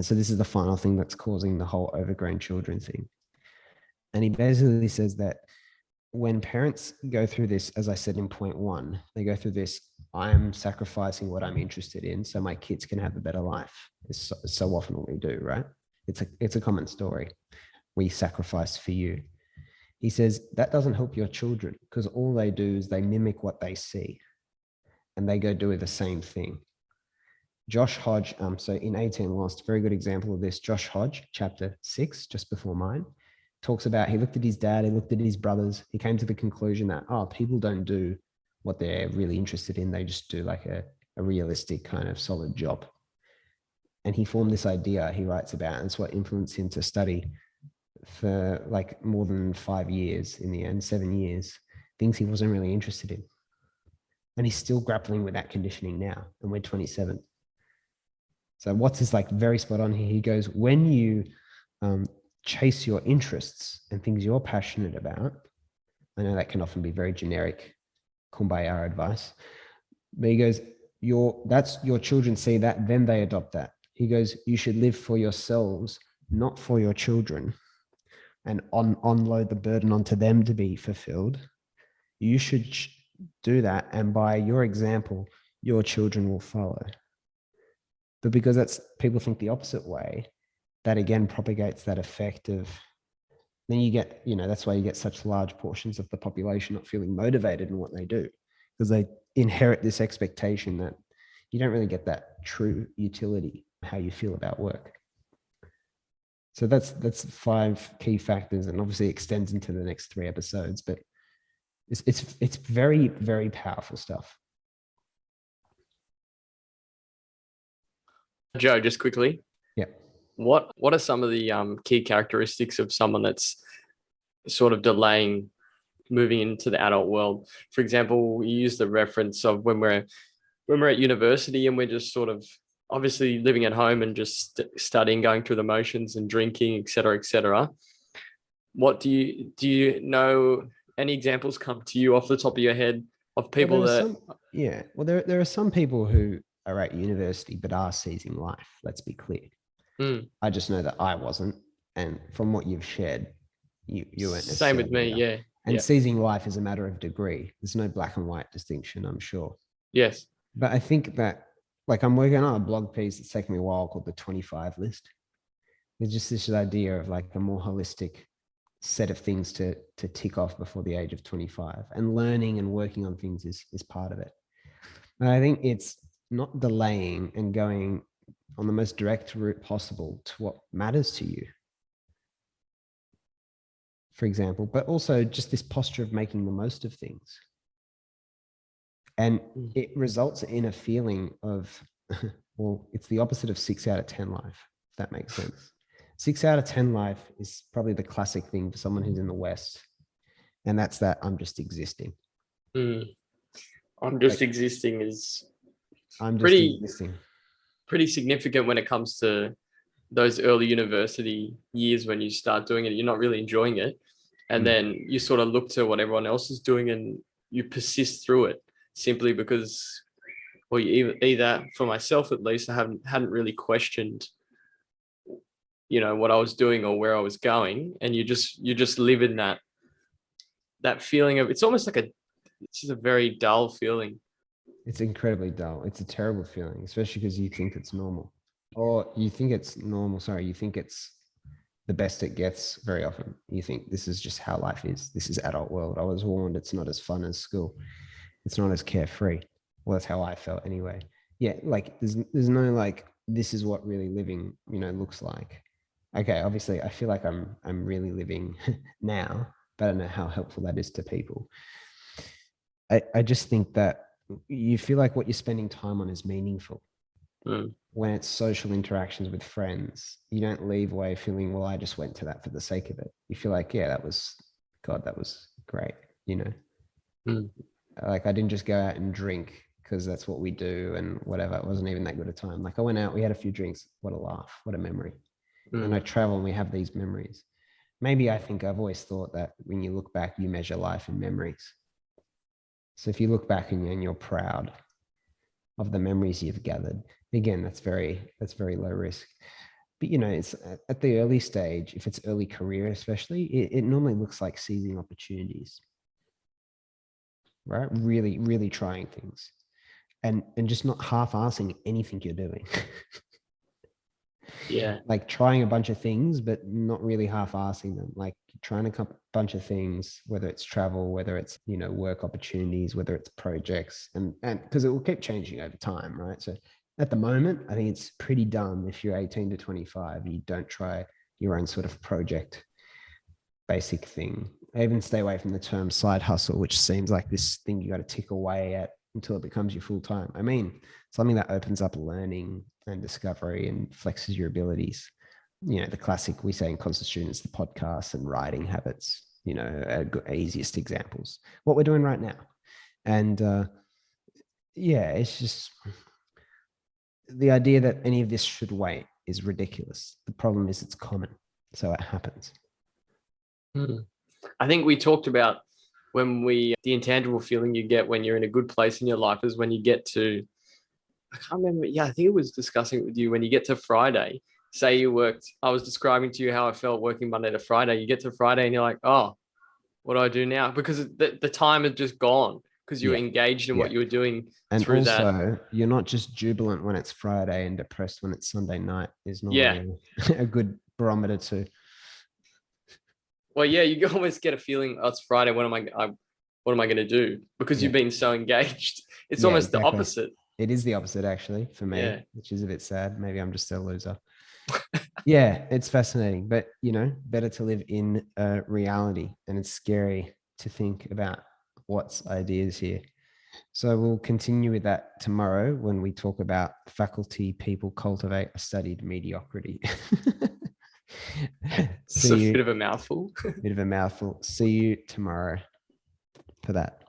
And so this is the final thing that's causing the whole overgrown children thing. And he basically says that when parents go through this, as I said in point one, they go through this, I'm sacrificing what I'm interested in so my kids can have a better life. It's so often what we do, right? It's a common story. We sacrifice for you. He says that doesn't help your children because all they do is they mimic what they see and they go do the same thing. Josh Hodge, so in 18 Lost, very good example of this. Josh Hodge, chapter 6, just before mine, talks about he looked at his dad, he looked at his brothers, he came to the conclusion that, people don't do what they're really interested in. They just do like a realistic kind of solid job. And he formed this idea he writes about, and it's what influenced him to study for like more than 5 years, in the end, 7 years, things he wasn't really interested in. And he's still grappling with that conditioning now, and we're 27. So Watts is like very spot on here. He goes, when you chase your interests and things you're passionate about, I know that can often be very generic kumbaya advice, but he goes, that's your children see that, then they adopt that. He goes, you should live for yourselves, not for your children, and unload the burden onto them to be fulfilled. You should do that, and by your example, your children will follow. But because people think the opposite way, that again propagates that effect of, then you get, that's why you get such large portions of the population not feeling motivated in what they do, because they inherit this expectation that you don't really get that true utility, how you feel about work. So that's 5 key factors, and obviously extends into the next 3 episodes, but it's very, very powerful stuff. Joe, just quickly. Yeah. What are some of the key characteristics of someone that's sort of delaying moving into the adult world? For example, you use the reference of when we're at university and we're just sort of obviously living at home and just studying, going through the motions and drinking, et cetera, et cetera. What do you know? Any examples come to you off the top of your head of people there are some people who are at university but are seizing life. Let's be clear. I just know that I wasn't, and from what you've shared, you weren't. Same with me, yeah. And seizing life is a matter of degree. There's no black and white distinction, I'm sure. Yes. But I think that, like, I'm working on a blog piece that's taken me a while called the 25 list. There's just this idea of like a more holistic set of things to tick off before the age of 25, and learning and working on things is part of it. And I think it's not delaying and going on the most direct route possible to what matters to you, for example, but also just this posture of making the most of things. And it results in a feeling of, well, it's the opposite of 6 out of 10 life, if that makes sense. 6 out of 10 life is probably the classic thing for someone who's in the West. And that's that I'm just existing. I'm just existing is existing. Pretty significant when it comes to those early university years when you start doing it. You're not really enjoying it. And then you sort of look to what everyone else is doing and you persist through it simply because, well, you either for myself at least, I hadn't really questioned what I was doing or where I was going, and you just live in that feeling of, it's almost like it's just a very dull feeling. It's incredibly dull. It's a terrible feeling, especially because you think it's normal, you think it's the best it gets. Very often you think this is just how life is. This is adult world. I was warned it's not as fun as school. It's not as carefree. Well, that's how I felt anyway. Yeah, like there's no like, this is what really living looks like. Okay, obviously I feel like I'm really living now, but I don't know how helpful that is to people. I just think that you feel like what you're spending time on is meaningful. When it's social interactions with friends, you don't leave away feeling, well, I just went to that for the sake of it. You feel like, yeah, that was great, Like I didn't just go out and drink because that's what we do and whatever. It wasn't even that good a time. Like I went out, we had a few drinks. What a laugh, what a memory. And I travel and we have these memories. Maybe I think I've always thought that when you look back, you measure life in memories. So if you look back and you're proud of the memories you've gathered, again, that's very low risk. But it's at the early stage, if it's early career especially, it normally looks like seizing opportunities, right? Really, really trying things, and just not half-assing anything you're doing. Yeah. Like trying a bunch of things, but not really half-assing them. Like trying a bunch of things, whether it's travel, whether it's work opportunities, whether it's projects, and because it will keep changing over time, right? So at the moment, I think it's pretty dumb if you're 18 to 25, you don't try your own sort of project, basic thing. I even stay away from the term side hustle, which seems like this thing you got to tick away at until it becomes your full time. I mean, something that opens up learning and discovery and flexes your abilities. The classic we say in constant students, the podcast and writing habits, easiest examples. What we're doing right now. And yeah, it's just the idea that any of this should wait is ridiculous. The problem is it's common. So it happens. I think we talked about the intangible feeling you get when you're in a good place in your life is when you get to, I can't remember. Yeah, I think it was discussing it with you when you get to Friday. Say you worked, I was describing to you how I felt working Monday to Friday. You get to Friday and you're like, oh, what do I do now? Because the time had just gone because you were engaged in what you were doing and through also, that. you're not just jubilant when it's Friday and depressed when it's Sunday night is Yeah. normally a good barometer to. Well, yeah, you almost get a feeling, oh, it's Friday. What am I going to do? Because you've been so engaged. It's Yeah, almost the exactly. opposite. It is the opposite actually for me, Yeah. which is a bit sad. Maybe I'm just a loser. Yeah, it's fascinating, but better to live in reality, and it's scary to think about what's ideas here. So we'll continue with that tomorrow when we talk about faculty people cultivate a studied mediocrity. It's a See you. bit of a mouthful. Bit of a mouthful. See you tomorrow for that.